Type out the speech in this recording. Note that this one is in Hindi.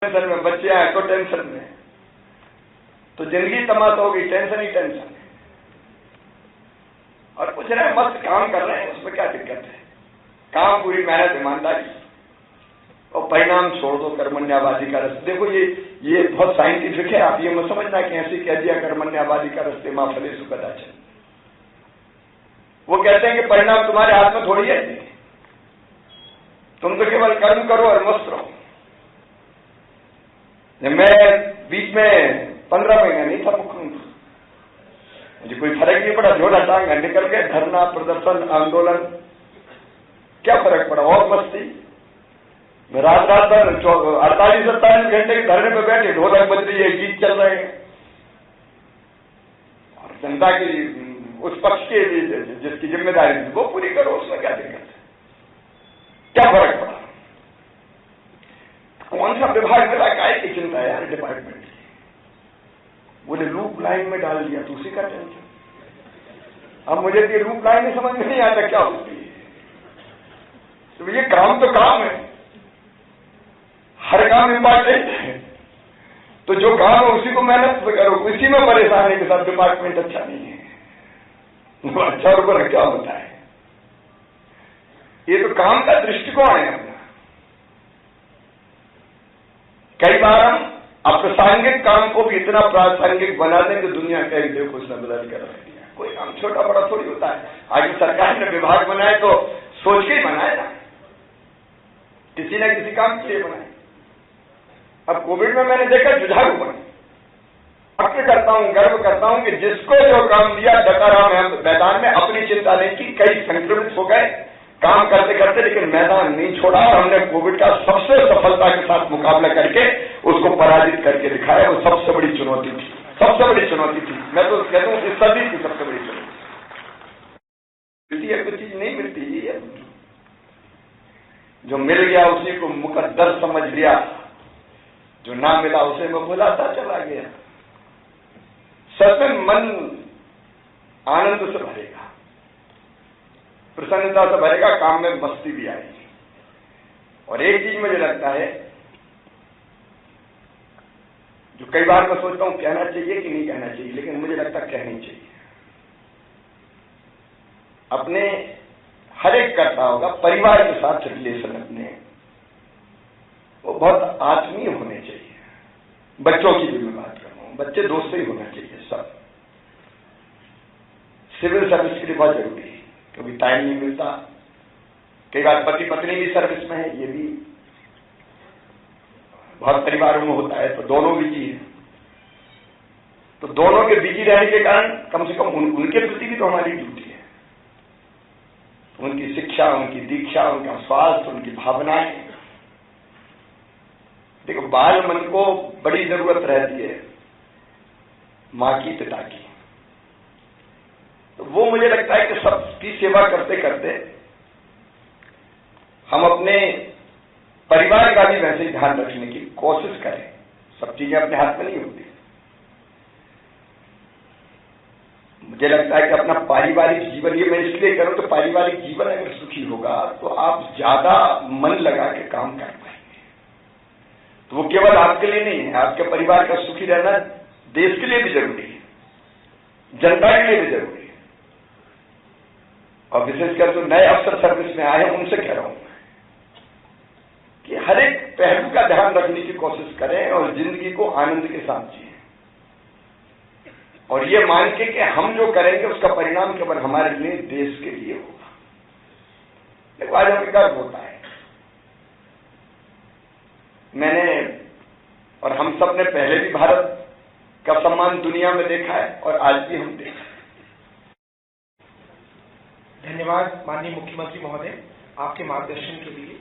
टेंशन में, बच्चे आए तो टेंशन में, तो जिंदगी तमाशा हो गई, टेंशन ही टेंशन। और कुछ रहे मस्त काम कर रहे हैं, उसमें क्या दिक्कत है? काम पूरी मेहनत ईमानदारी और परिणाम छोड़ दो कर्मण्यवादी का रास्ता। देखो ये बहुत साइंटिफिक है, आप ये मत समझना कि ऐसे कह दिया कर्मण्यवादी का रास्ते मां फलेषु कदाचन। वो कहते हैं कि परिणाम तुम्हारे हाथ में थोड़ी है, तुम तो केवल कर्म करो और मस्त रहो। मैं बीच में 15 महीने नहीं था मुख्यमंत्री, मुझे कोई फर्क नहीं पड़ा, झोला टांग निकल गए, धरना प्रदर्शन आंदोलन, क्या फर्क पड़ा? और मस्ती। मैं रात भर 48-47 घंटे के धरने पे बैठे, ढोलक बज रही है, गीत चल रहे हैं, और जनता की उस पक्ष के जिसकी जिम्मेदारी थी वो पूरी करो, उसमें क्या दिक्कत है? क्या फर्क पड़ा? कौन सा विभाग मिला, काय की चिंता है यार डिपार्टमेंट की? बोले लूप लाइन में डाल दिया तो उसी का टेंशन। अब मुझे ये लूप लाइन में समझ में नहीं आता क्या होती है। तो ये काम तो काम है, हर काम इम्पोर्टेंट है, तो जो काम है उसी को मेहनत से करो, इसी में परेशानी के साथ डिपार्टमेंट अच्छा नहीं है, वो अच्छा ऊपर क्या होता है? ये तो काम का दृष्टिकोण है अपना। कई बार हम अप्रासंगिक काम को भी इतना प्रासंगिक बना दें कि दुनिया कह देखो उसने बदल कर रख दिया। कोई काम छोटा बड़ा थोड़ी होता है। आगे सरकार ने विभाग बनाए तो सोच के ही बनाए ना, किसी न किसी काम के लिए बनाए। अब कोविड में मैंने देखा जुझारू बने। फक्र करता हूं, गर्व करता हूं कि जिसको जो काम दिया डटा रहा मैदान में, अपनी चिंता नहीं की। कई संक्रमित हो गए काम करते करते, लेकिन मैदान नहीं छोड़ा और हमने कोविड का सबसे सफलता के साथ मुकाबला करके उसको पराजित करके दिखाया। वो सबसे बड़ी चुनौती थी, सबसे बड़ी चुनौती थी। मैं तो कहता हूं इस सदी की सबसे बड़ी चुनौती। कोई चीज नहीं मिलती है, जो मिल गया उसी को मुकद्दर समझ लिया, जो ना मिला उसे मैं भुलाता चला गया। सच में मन आनंद से भरेगा, प्रसन्नता से भरेगा, काम में मस्ती भी आएगी। और एक चीज मुझे लगता है जो कई बार मैं सोचता हूं कहना चाहिए कि नहीं कहना चाहिए, लेकिन मुझे लगता है कहनी चाहिए। अपने हर एक करता होगा परिवार के साथ रिलेशन अपने वो बहुत आत्मीय होने चाहिए। बच्चों की भी मैं बात कर रहा हूं, बच्चे दोस्त ही होना चाहिए सब। सिविल सर्विस के लिए बहुत जरूरी है, क्योंकि टाइम नहीं मिलता। कई बार पति पत्नी भी सर्विस में है, ये भी बहुत परिवारों में होता है, तो दोनों बिजी है। तो दोनों के बिजी रहने के कारण कम से कम उनके प्रति भी तो हमारी ड्यूटी है। उनकी शिक्षा, उनकी दीक्षा, उनका स्वास्थ्य, उनकी भावनाएं। देखो बाल मन को बड़ी जरूरत रहती है मां की, पिता की। तो वो मुझे लगता है कि सबकी सेवा करते करते हम अपने परिवार का भी वैसे ही ध्यान रखने की कोशिश करें। सब चीजें अपने हाथ में नहीं होती। मुझे लगता है कि अपना पारिवारिक जीवन, ये मैं इसलिए करूं तो पारिवारिक जीवन अगर सुखी होगा तो आप ज्यादा मन लगा के काम कर पाएंगे। तो वो केवल आपके लिए नहीं है, आपके परिवार का सुखी रहना देश के लिए भी जरूरी है, जनता के लिए भी जरूरी है। और विशेषकर जो नए अफसर सर्विस में आए हैं उनसे कह रहा हूं कि हर एक पहलू का ध्यान रखने की कोशिश करें और जिंदगी को आनंद के साथ जिए, और ये मान के कि हम जो करेंगे उसका परिणाम केवल हमारे लिए, देश के लिए होगा। देखो आज हमें गर्व होता है, मैंने और हम सब ने पहले भी भारत का सम्मान दुनिया में देखा है और आज भी हम देखा है। धन्यवाद माननीय मुख्यमंत्री महोदय आपके मार्गदर्शन के लिए।